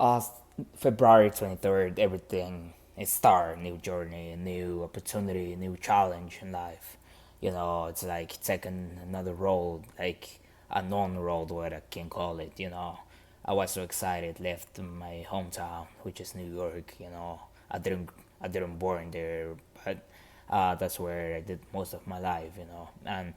Uh, February 23rd, everything is start, new journey, a new opportunity, a new challenge in life. It's like taking another road, like a known road, what I can call it. I was so excited, left my hometown, which is New York. I didn't, I didn't born there, but that's where I did most of my life. And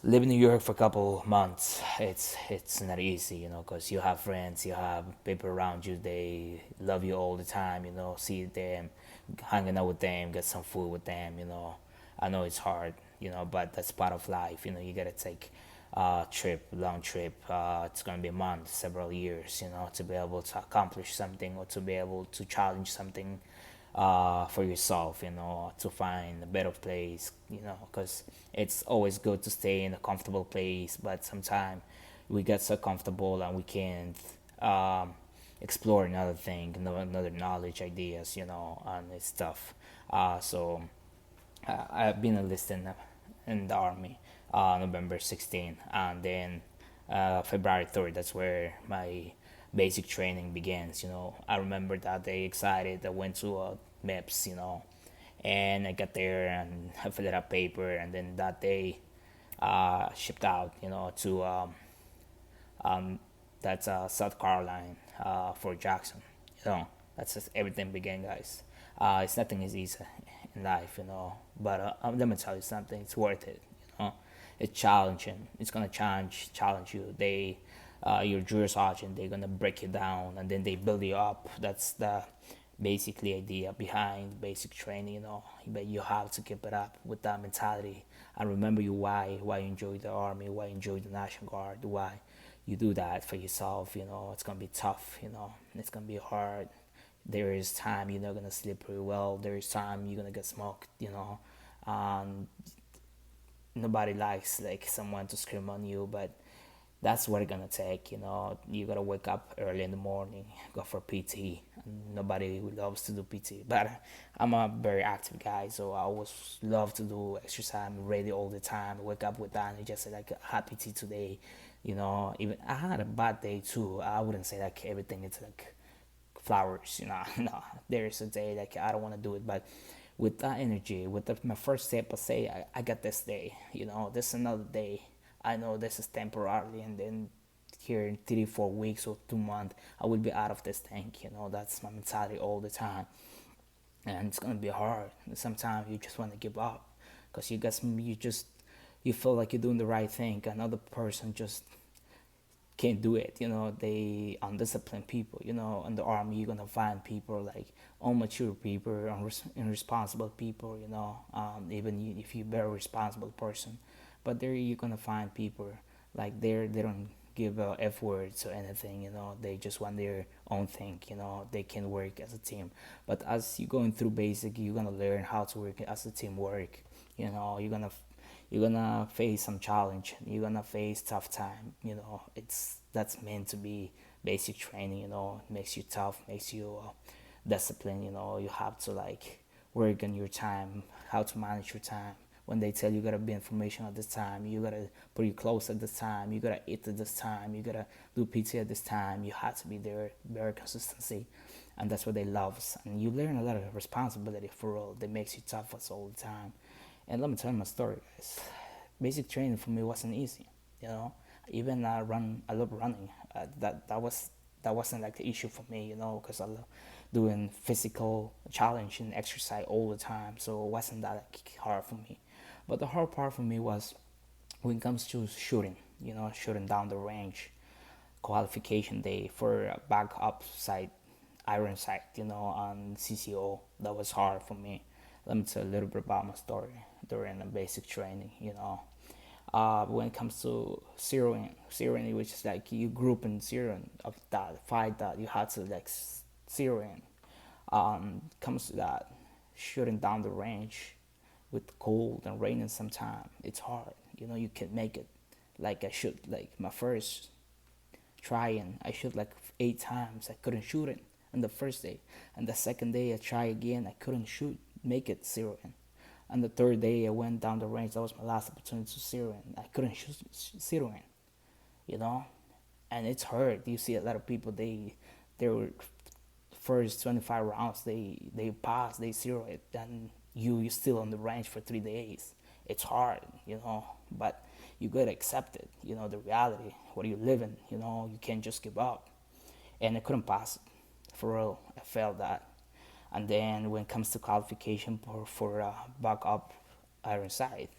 live in New York for a couple months, it's not easy, because you have friends, you have people around you. They love you all the time, see them, hanging out with them, get some food with them. I know it's hard, but that's part of life. You gotta take a trip, long trip. It's gonna be a month, several years, to be able to accomplish something or to be able to challenge something for yourself, to find a better place, because it's always good to stay in a comfortable place, but sometimes we get so comfortable and we can't explore another thing, another knowledge, ideas, and it's tough. So I've been enlisted in the army, November 16th, and then February 3rd. That's where my basic training begins. I remember that day excited. I went to MEPS, and I got there and I filled out paper, and then that day shipped out, to that's South Carolina, for Jackson. That's just everything began, guys. It's nothing is easy in life, but let me tell you something. It's worth it. It's challenging. It's gonna challenge you. Your drill sergeant, they're gonna break you down and then they build you up. That's the basically idea behind basic training. But you have to keep it up with that mentality and remember why you enjoy the army, why you enjoy the National Guard, why you do that for yourself. It's gonna be tough. It's gonna be hard. There is time you're not gonna sleep pretty well. There is time you're gonna get smoked. And nobody likes like someone to scream on you, but that's what it's gonna take. You gotta wake up early in the morning, go for PT. Nobody loves to do PT, but I'm a very active guy, so I always love to do exercise. I'm ready all the time. Wake up with that and just say like I had PT today. Even I had a bad day too. I wouldn't say like everything is like flowers. No, there's a day like I don't want to do it, but with that energy, with my first step, I say I got this day. This is another day. I know this is temporarily, and then here in 3 4 weeks or 2 months, I will be out of this tank. That's my mentality all the time, and it's gonna be hard. Sometimes you just want to give up, cause you feel like you're doing the right thing. Another person just can't do it. They undisciplined people. In the army, you're gonna find people like immature people, irresponsible people. Even if you're a very responsible person, but there you're gonna find people like they don't give f words or anything. They just want their own thing. They can work as a team, but as you're going through basic, you're gonna learn how to work as a team work. You're gonna face some challenge, you're gonna face tough time. It's that's meant to be basic training. It makes you tough, makes you disciplined. You have to like work on your time, how to manage your time. When they tell you gotta be information at this time, you gotta put your clothes at this time, you gotta eat at this time, you gotta do PT at this time. You have to be there, very consistency, and that's what they love. And you learn a lot of responsibility for real. That makes you tough us all the time. And let me tell you my story, guys. Basic training for me wasn't easy. You know, even I love running. That wasn't like the issue for me. Because I love doing physical challenge and exercise all the time. So it wasn't that like, hard for me. But the hard part for me was when it comes to shooting. Shooting down the range, qualification day for a backup site, iron sight, on CCO. That was hard for me. Let me tell a little bit about my story during the basic training. When it comes to zeroing, which is like you group in zeroing of that fight that you had to like zero in. Comes to that shooting down the range with cold and raining sometime. It's hard. You can make it. Like I shoot like my first trying. I shoot like 8 times. I couldn't shoot it on the first day. And the second day I try again. I couldn't shoot, make it zero in. And the third day I went down the range. That was my last opportunity to zero in. I couldn't shoot zero in, you know. And it's hard. You see a lot of people they were first 25 rounds they pass, they zero it, and you still on the range for 3 days. It's hard, but you gotta accept it, the reality what you live in. You can't just give up. And I couldn't pass it, for real. I felt that. And then when it comes to qualification for backup Ironside,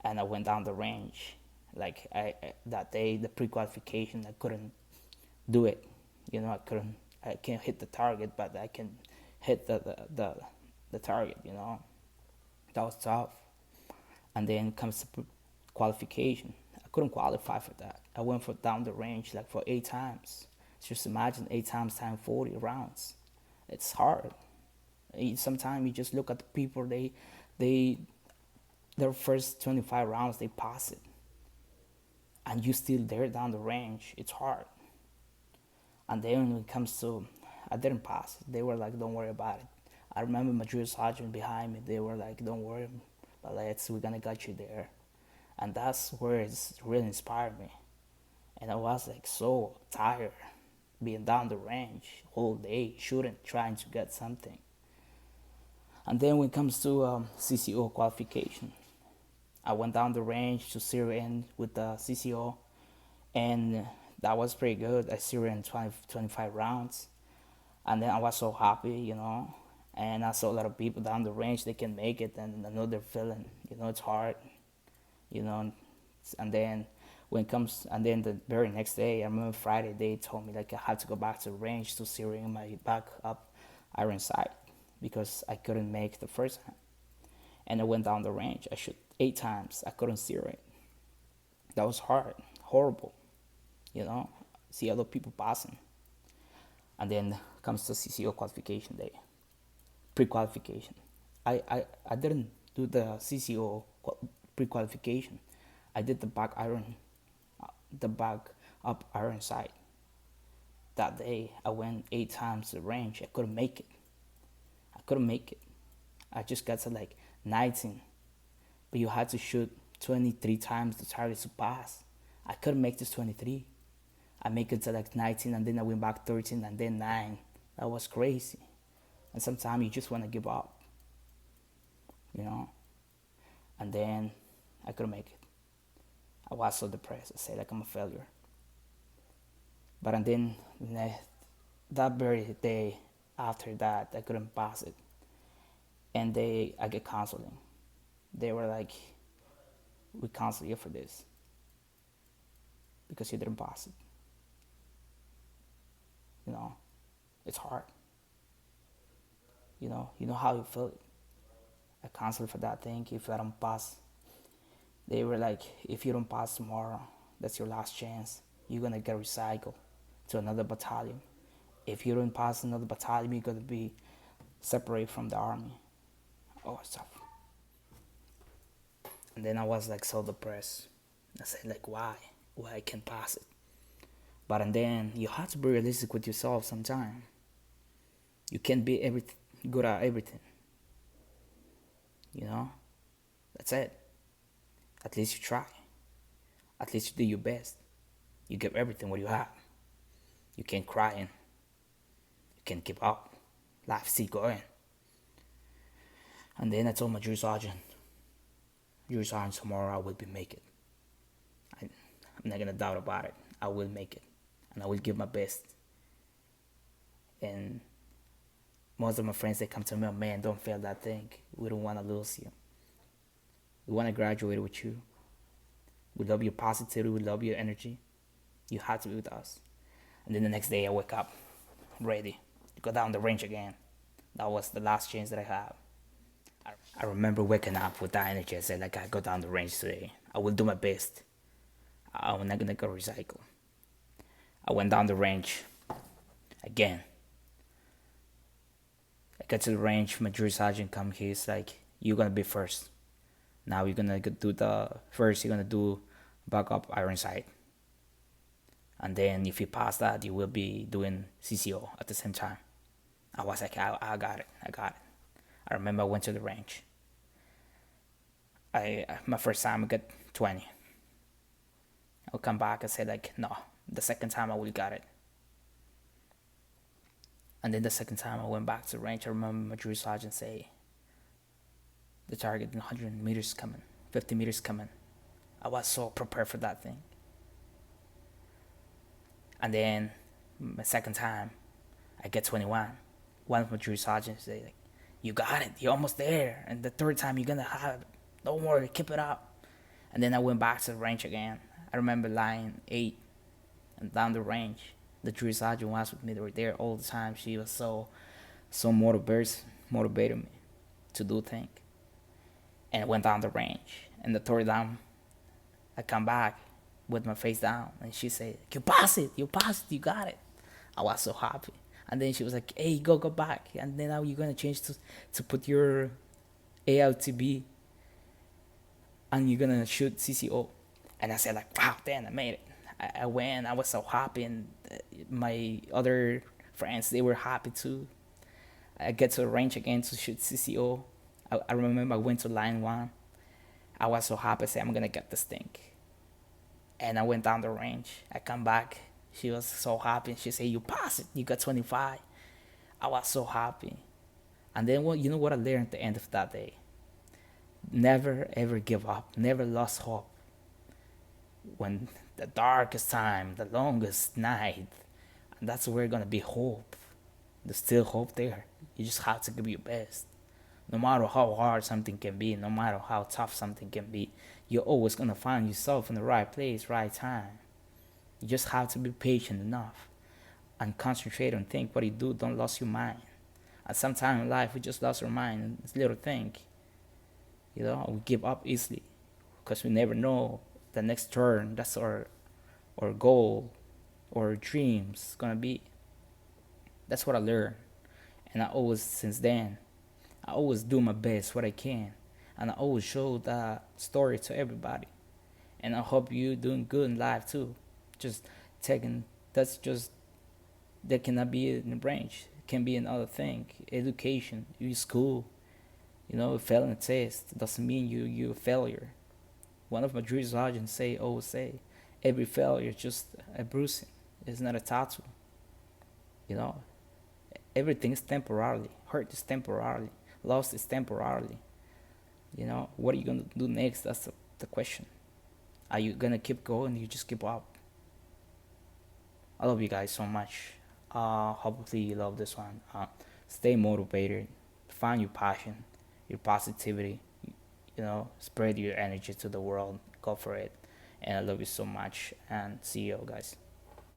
and I went down the range, like that day, the pre-qualification, I couldn't do it. I can't hit the target, but I can hit the target. That was tough. And then comes to qualification. I couldn't qualify for that. I went for down the range like for 8 times. Just imagine 8 times times 40 rounds. It's hard. Sometimes you just look at the people. They their first 25 rounds they pass it, and you still there down the range. It's hard. And then when it comes to, I didn't pass. They were like, "Don't worry about it." I remember my drill sergeant behind me. They were like, "Don't worry, but we're gonna get you there." And that's where it's really inspired me. And I was like so tired, being down the range all day, shooting, trying to get something. And then when it comes to CCO qualification, I went down the range to zero in with the CCO, and that was pretty good. I zeroed in 25 rounds, and then I was so happy. And I saw a lot of people down the range, they can make it, and I know they're feeling, it's hard, you know. And then and then the very next day, I remember Friday, they told me like I had to go back to the range to zero in my back up iron sight because I couldn't make the first time. And I went down the range. I shot 8 times. I couldn't zero it. That was hard, horrible, See other people passing. And then comes the CCO qualification day, pre-qualification. I didn't do the CCO pre-qualification. I did the back up iron sight. That day I went 8 times the range. I couldn't make it. I just got to like 19, but you had to shoot 23 times the target to pass. I couldn't make this 23. I make it to like 19, and then I went back 13, and then 9. That was crazy. And sometimes you just want to give up, And then I couldn't make it. I was so depressed. I said like I'm a failure. But and then that very day after that, I couldn't pass it, and I get counseling. They were like, "We counsel you for this because you didn't pass it." It's hard. You know how you feel it. I counsel for that thing. If I don't pass, they were like, if you don't pass tomorrow, that's your last chance. You're gonna get recycled to another battalion. If you don't pass another battalion, you're gonna be separated from the army. Oh, it's tough. And then I was like so depressed. I said like, why I can't pass it? But and then you have to be realistic with yourself sometimes. You can't be good at everything. That's it. At least you try. At least you do your best. You give everything what you have. You can't cry in. You can't give up. Life still going. And then I told my drill sergeant, tomorrow I will be make it. I'm not gonna doubt about it. I will make it, and I will give my best. And most of my friends, they come to me, man, don't fail that thing. We don't want to lose you. We want to graduate with you. We love your positivity. We love your energy. You have to be with us. And then the next day I wake up ready to go down the range again. That was the last chance that I had. I remember waking up with that energy. I said, like, I go down the range today. I will do my best. I'm not going to go recycle. I went down the range again. I got to the range. My drill sergeant come. He's like, you're going to be first. Now you're going to do you're going to do backup iron sight. And then if you pass that, you will be doing CCO at the same time. I was like, I got it. I remember I went to the range. My first time I got 20. I'll come back and say like, no, the second time I will got it. And then the second time I went back to the range, I remember my drill sergeant say, the target in 100 meters coming, 50 meters coming. I was so prepared for that thing. And then my second time, I get 21. One of my drill sergeants say, like, you got it, you're almost there. And the third time, you're gonna have it. Don't worry, keep it up. And then I went back to the range again. I remember line 8 and down the range. The drill sergeant was with me. They were there all the time. She was so motivated me to do things. And I went down the range. And the third time, I come back with my face down, and she said, you pass it, you got it. I was so happy. And then she was like, hey, go back. And then now you're going to change to put your ALTB, and you're going to shoot CCO. And I said, like, wow, damn, I made it. I went, I was so happy, and my other friends, they were happy too. I get to the range again to shoot CCO. I remember I went to line 1. I was so happy, I said, I'm going to get this thing. And I went down the range. I come back. She was so happy. She said, you passed it. You got 25. I was so happy. And then, well, you know what I learned at the end of that day? Never, ever give up. Never lost hope. When the darkest time, the longest night, and that's where going to be hope. There's still hope there. You just have to give your best. No matter how hard something can be, no matter how tough something can be, you're always going to find yourself in the right place, right time. You just have to be patient enough and concentrate and think what you do. Don't lose your mind. And sometimes in life, we just lost our mind. It's little thing. We give up easily because we never know the next turn. That's our goal or dreams going to be. That's what I learned. And since then, I always do my best, what I can. And I always show that story to everybody. And I hope you're doing good in life too. Just that cannot be in the range. It can be another thing. Education, you school, failing a test doesn't mean you're a failure. One of my drill sergeants always say, every failure is just a bruising. It's not a tattoo. You know, everything is temporarily. Hurt is temporarily. Loss is temporarily. What are you gonna do next? That's the question. Are you gonna keep going? You just keep up. I love you guys so much. Hopefully you love this one. Stay motivated. Find your passion, your positivity. Spread your energy to the world. Go for it. And I love you so much. And see you guys.